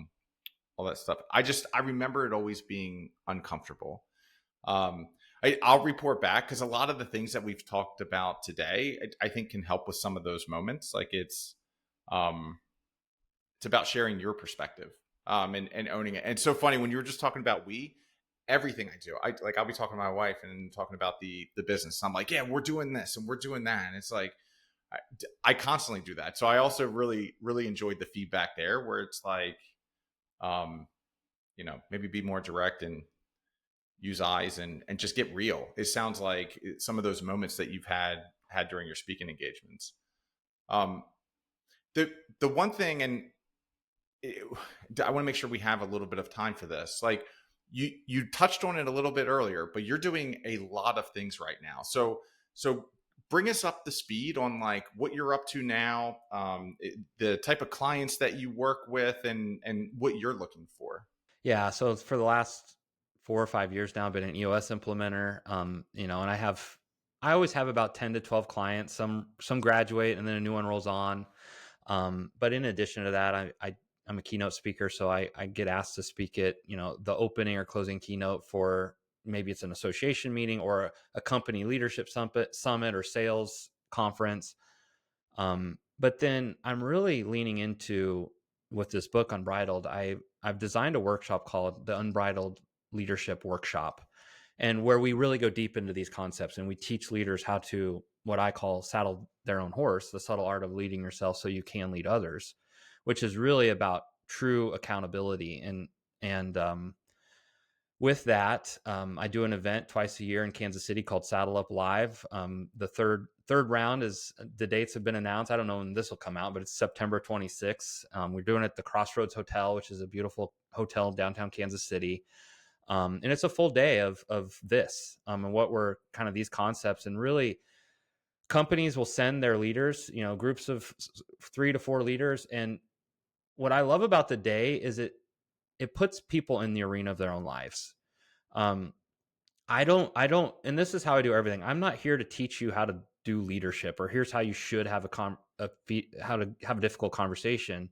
remember it always being uncomfortable. I'll report back, because a lot of the things that we've talked about today, I think can help with some of those moments. Like um, it's about sharing your perspective, and owning it. And it's so funny when you were just talking about everything I do, I'll be talking to my wife and talking about the business. I'm like, yeah, we're doing this and we're doing that. And it's like, I constantly do that. So I also really, really enjoyed the feedback there, where it's like, um, maybe be more direct and use eyes, and just get real. It sounds like some of those moments that you've had during your speaking engagements. Um, the one thing, and I want to make sure we have a little bit of time for this. Like, you touched on it a little bit earlier, but you're doing a lot of things right now. So bring us up to speed on like what you're up to now, the type of clients that you work with, and what you're looking for. Yeah. So for the last 4 or 5 years now, I've been an EOS implementer. And I always have about 10 to 12 clients. Some graduate and then a new one rolls on. But in addition to that, I'm a keynote speaker, so I get asked to speak at, the opening or closing keynote for, maybe it's an association meeting or a company leadership summit or sales conference. But then I'm really leaning into, with this book Unbridled, I've designed a workshop called the Unbridled Leadership Workshop, and where we really go deep into these concepts and we teach leaders how to, what I call, saddle their own horse, the subtle art of leading yourself so you can lead others, which is really about true accountability. And with that, I do an event twice a year in Kansas City called Saddle Up Live. The third round is, the dates have been announced. I don't know when this will come out, but it's September 26th. We're doing it at the Crossroads Hotel, which is a beautiful hotel in downtown Kansas City. And it's a full day of this, and what were kind of these concepts. And really, companies will send their leaders, groups of 3 to 4 leaders. And what I love about the day is it puts people in the arena of their own lives. Um, I don't, and this is how I do everything. I'm not here to teach you how to do leadership, or here's how you should have how to have a difficult conversation.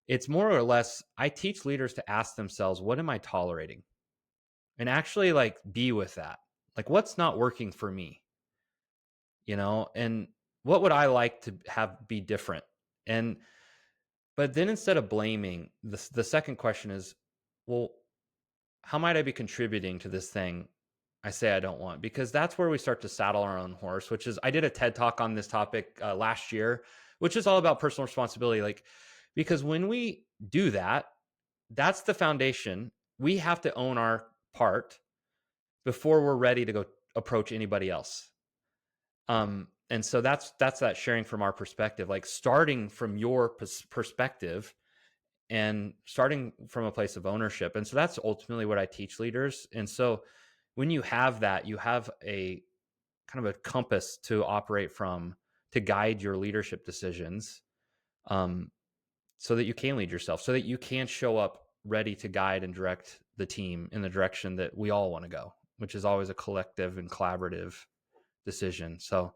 It's more or less, I teach leaders to ask themselves, what am I tolerating? And actually, like, be with that. Like, what's not working for me? And what would I like to have be different? And but then, instead of blaming, the second question is, well, how might I be contributing to this thing I say I don't want? Because that's where we start to saddle our own horse, which is, I did a TED talk on this topic last year, which is all about personal responsibility. Like, because when we do that, that's the foundation. We have to own our part before we're ready to go approach anybody else. And so that's that sharing from our perspective, like starting from your perspective and starting from a place of ownership. And so that's ultimately what I teach leaders. And so when you have that, you have a kind of a compass to operate from, to guide your leadership decisions, um, so that you can lead yourself, so that you can show up ready to guide and direct the team in the direction that we all want to go, which is always a collective and collaborative decision. So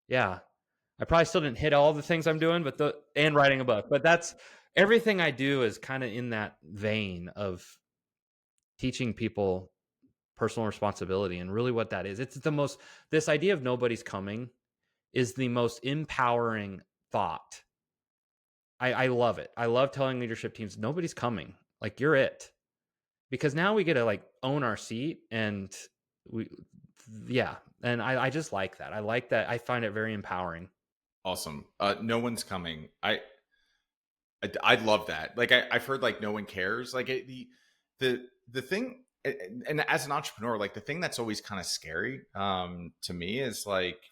yeah, I probably still didn't hit all the things I'm doing, and writing a book, but that's everything I do is kind of in that vein of teaching people personal responsibility. And really what that is, this idea of nobody's coming is the most empowering thought. I love it. I love telling leadership teams, nobody's coming. Like, you're it. Because now we get to, like, own our seat, and yeah. And I just like that. I like that. I find it very empowering. Awesome. No one's coming. I love that. Like, I've heard like no one cares. Like, the thing, and as an entrepreneur, like, the thing that's always kind of scary to me is like,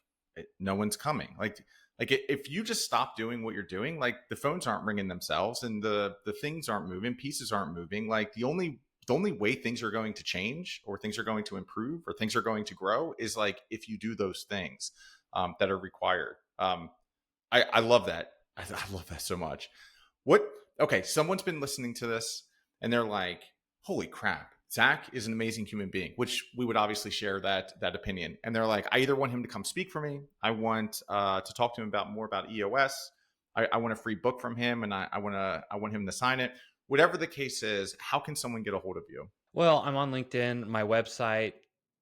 no one's coming. Like if you just stop doing what you're doing, like, the phones aren't ringing themselves, and the things aren't moving, pieces aren't moving. Like, the only way things are going to change, or things are going to improve, or things are going to grow is like if you do those things that are required. I love that. I love that so much. What? Okay, someone's been listening to this and they're like, "Holy crap, Zach is an amazing human being," which we would obviously share that opinion. And they're like, "I either want him to come speak for me, I want to talk to him about more about EOS, I want a free book from him, and I want him to sign it." Whatever the case is, how can someone get a hold of you? Well, I'm on LinkedIn, my website,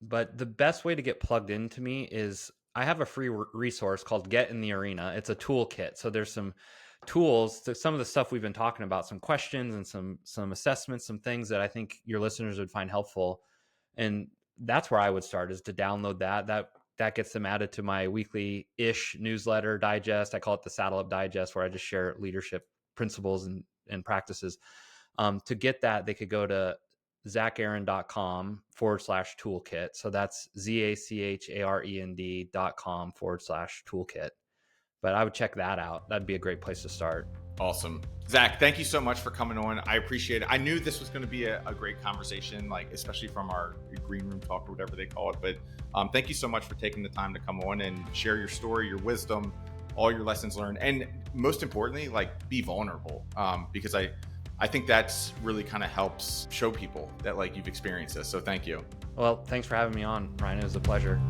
But the best way to get plugged into me is I have a free resource called Get in the Arena. It's a toolkit. So there's some tools to some of the stuff we've been talking about, some questions and some assessments, some things that I think your listeners would find helpful. And that's where I would start, is to download that gets them added to my weekly-ish newsletter digest. I call it the Saddle Up Digest, where I just share leadership principles and practices. To get that, they could go to zacharend.com/toolkit. So that's ZACHAREND.com/toolkit. But I would check that out. That'd be a great place to start. Awesome. Zach, thank you so much for coming on. I appreciate it. I knew this was going to be a great conversation, like especially from our green room talk or whatever they call it. But thank you so much for taking the time to come on and share your story, your wisdom, all your lessons learned, and most importantly, like be vulnerable, because I think that's really kind of helps show people that like you've experienced this. So thank you. Well, thanks for having me on, Ryan. It was a pleasure.